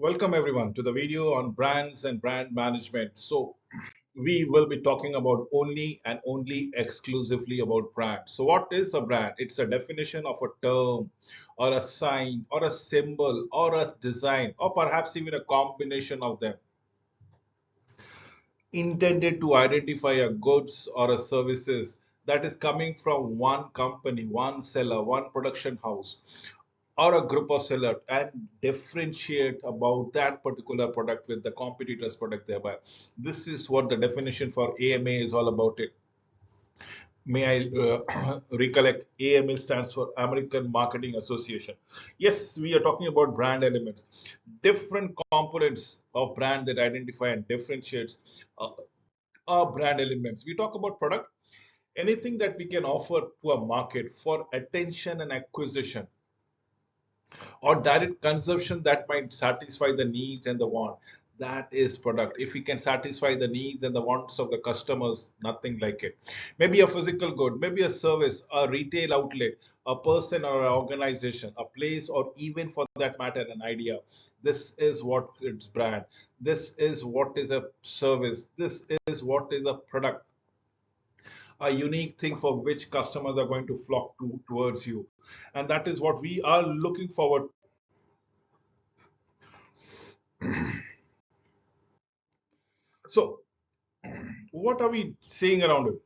Welcome everyone to the video on brands and brand management. We will be talking about only and only exclusively about brand. So what is a brand? It's a definition of a term or a sign or a symbol or a design or perhaps even a combination of them intended to identify a goods or a services that is coming from one company, one seller, one production house or a group of sellers and differentiate about that particular product with the competitor's product thereby. This is what the definition for AMA is all about it. May I recollect? AMA stands for American Marketing Association. Yes, we are talking about brand elements, different components of brand that identify and differentiates our brand elements. We talk about product, anything that we can offer to a market for attention and acquisition or direct consumption that might satisfy the needs and the want. That is product. If we can satisfy the needs and the wants of the customers, nothing like it. Maybe a physical good, maybe a service, a retail outlet, a person or an organization, a place, or even for that matter an idea. This is what its brand. This is what is a service. This is what is a product, a unique thing for which customers are going to flock towards you. And that is what we are looking forward. So what are we saying around it?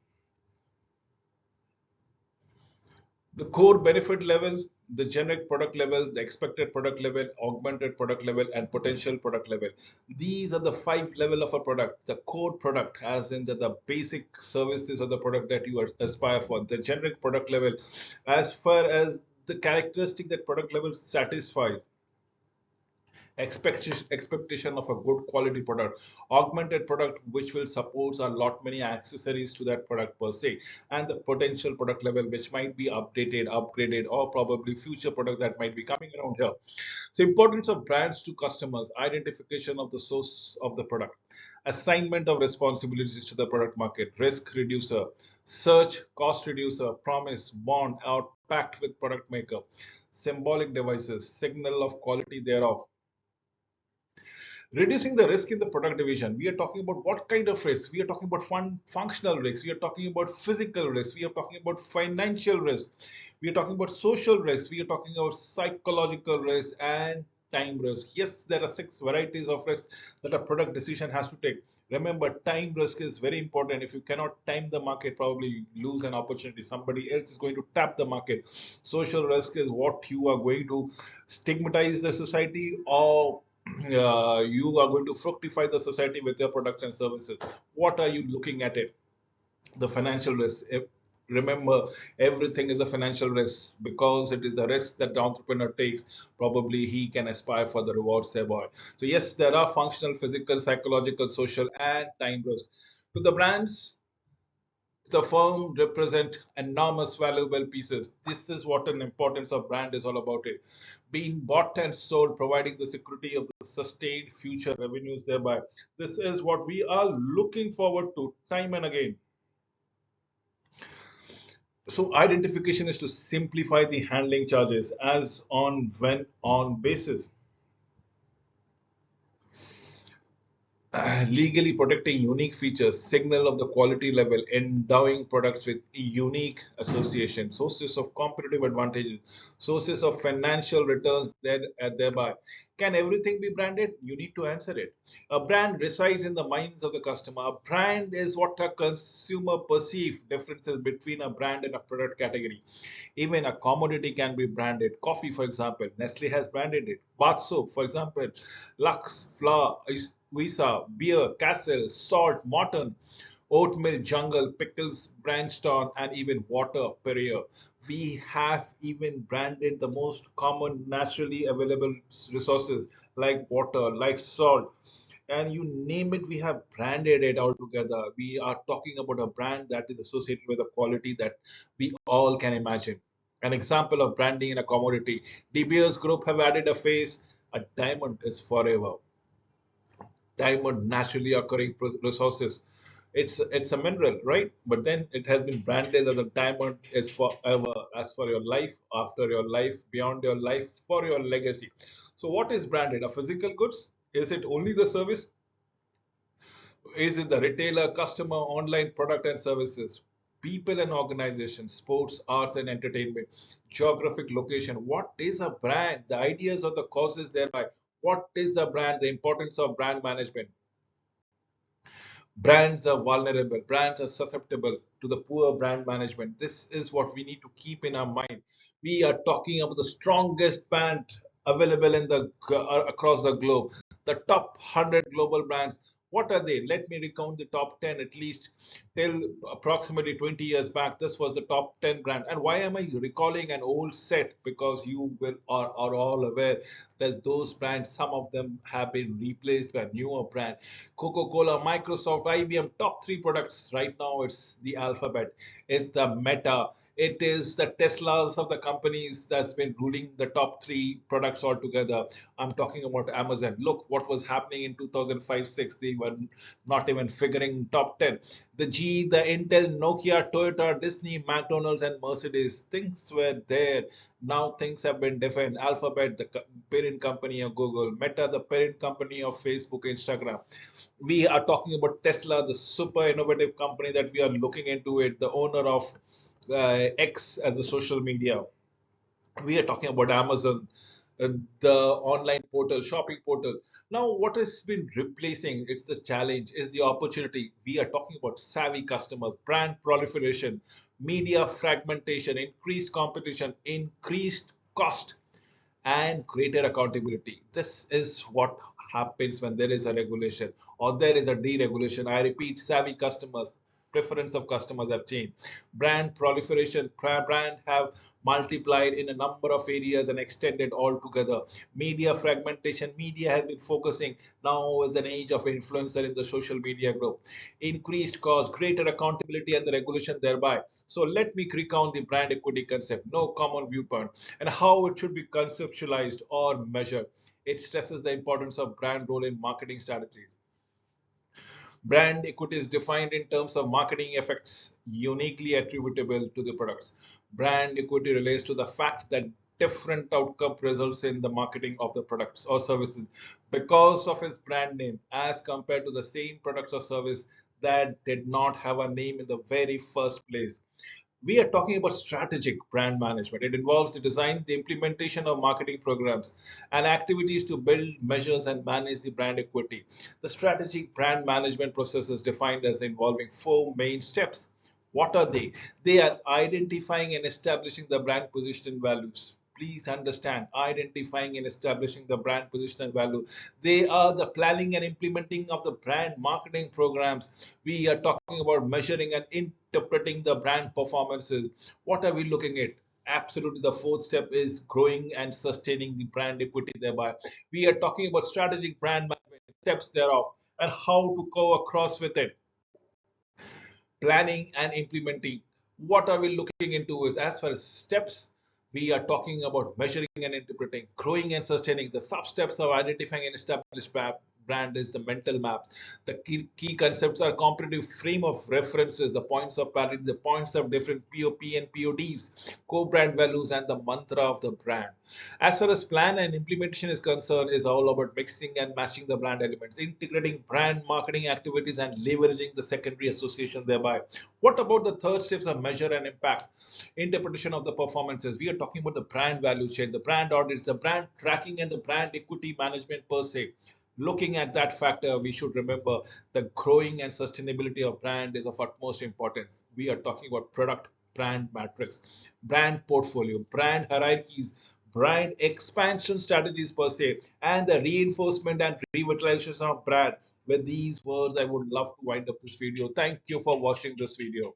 The core benefit level, the generic product level, the expected product level, augmented product level, and potential product level. These are the five level of a product. The core product, as in the basic services of the product that you aspire for. The generic product level, as far as the characteristic that product level satisfies, expectation of a good quality product, augmented product which will support a lot many accessories to that product per se, and the potential product level which might be updated, upgraded, or probably future product that might be coming around here. So importance of brands to customers, identification of the source of the product, assignment of responsibilities to the product market, risk reducer, search, cost reducer, promise, bond, or pact with product maker, symbolic devices, signal of quality thereof. Reducing the risk in the product division, we are talking about what kind of risk? We are talking about functional risk. We are talking about physical risk. We are talking about financial risk. We are talking about social risk. We are talking about psychological risk and time risk. Yes, there are six varieties of risk that a product decision has to take. Remember, time risk is very important. If you cannot time the market, probably lose an opportunity. Somebody else is going to tap the market. Social risk is what you are going to stigmatize the society, or you are going to fructify the society with your products and services. What are you looking at it? The financial risk. Remember, everything is a financial risk because it is the risk that the entrepreneur takes. Probably he can aspire for the rewards thereby. So yes, there are functional, physical, psychological, social, and time risk. To the brands, the firm represent enormous valuable pieces. This is what an importance of brand is all about it. Being bought and sold, providing the security of the sustained future revenues thereby. This is what we are looking forward to time and again. So identification is to simplify the handling charges as on when on basis. Legally protecting unique features, signal of the quality level, endowing products with unique association, sources of competitive advantages, sources of financial returns, thereby. Can everything be branded? You need to answer it. A brand resides in the minds of the customer. A brand is what a consumer perceives differences between a brand and a product category. Even a commodity can be branded. Coffee, for example, Nestle has branded it. Bath soap, for example, Lux, Flour, Visa, beer, Castle, salt, Morton, oatmeal, Jungle, pickles, Brandstone, and even water, Perrier. We have even branded the most common naturally available resources like water, like salt, and you name it, we have branded it all together. We are talking about a brand that is associated with a quality that we all can imagine. An example of branding in a commodity, De Beers Group have added a phrase, a diamond is forever. Diamond, naturally occurring resources. It's a mineral, right? But then it has been branded as a diamond is forever, as for your life, after your life, beyond your life, for your legacy. So what is branded? A physical goods? Is it only the service? Is it the retailer, customer, online product and services? People and organizations, sports, arts and entertainment, geographic location. What is a brand? The ideas or the causes thereby. What is a brand? The importance of brand management. Brands are vulnerable, brands are susceptible to the poor brand management. This is what we need to keep in our mind. We are talking about the strongest brand available in the across the globe, the top 100 global brands. What are they? Let me recount the top 10 at least. Till approximately 20 years back, this was the top 10 brand. And why am I recalling an old set? Because you are all aware that those brands, some of them have been replaced by newer brand. Coca-Cola, Microsoft, IBM, top three products right now. It's the Alphabet, it's the Meta, it is the Teslas of the companies that's been ruling the top three products altogether. I'm talking about Amazon. Look what was happening in 2005-6. They were not even figuring top 10. The G, the Intel, Nokia, Toyota, Disney, McDonald's, and Mercedes. Things were there. Now things have been different. Alphabet, the parent company of Google, Meta, the parent company of Facebook, Instagram. We are talking about Tesla, the super innovative company that we are looking into it, the owner of X as the social media. We are talking about Amazon, the online portal, shopping portal. Now, what has been replacing? It's the challenge, is the opportunity. We are talking about savvy customers, brand proliferation, media fragmentation, increased competition, increased cost, and greater accountability. This is what happens when there is a regulation or there is a deregulation. I repeat, savvy customers, preference of customers have changed. Brand proliferation, brand have multiplied in a number of areas and extended altogether. Media fragmentation, media has been focusing now is an age of influencer in the social media group. Increased cost, greater accountability and the regulation thereby. So let me recount the brand equity concept. No common viewpoint and how it should be conceptualized or measured. It stresses the importance of brand role in marketing strategies. Brand equity is defined in terms of marketing effects uniquely attributable to the products. Brand equity relates to the fact that different outcome results in the marketing of the products or services because of its brand name as compared to the same products or service that did not have a name in the very first place. We are talking about strategic brand management. It involves the design, the implementation of marketing programs, and activities to build, measures, and manage the brand equity. The strategic brand management process is defined as involving four main steps. What are they? They are identifying and establishing the brand position and values. Please understand, identifying and establishing the brand position and value. They are the planning and implementing of the brand marketing programs. We are talking about measuring and interpreting the brand performances. What are we looking at? Absolutely, the fourth step is growing and sustaining the brand equity thereby. We are talking about strategic brand management, steps thereof, and how to go across with it. Planning and implementing. What are we looking into is as far as steps, we are talking about measuring and interpreting, growing and sustaining. The sub steps of identifying and established brand is the mental maps. The key concepts are competitive frame of references, the points of parity, the points of different POP and PODs, co-brand values, and the mantra of the brand. As far as plan and implementation is concerned, is all about mixing and matching the brand elements, integrating brand marketing activities, and leveraging the secondary association thereby. What about the third steps of measure and impact? Interpretation of the performances. We are talking about the brand value chain, the brand audits, the brand tracking, and the brand equity management per se. Looking at that factor, we should remember the growing and sustainability of brand is of utmost importance. We are talking about product brand matrix, brand portfolio, brand hierarchies, brand expansion strategies per se, and the reinforcement and revitalization of brand. With these words, I would love to wind up this video. Thank you for watching this video.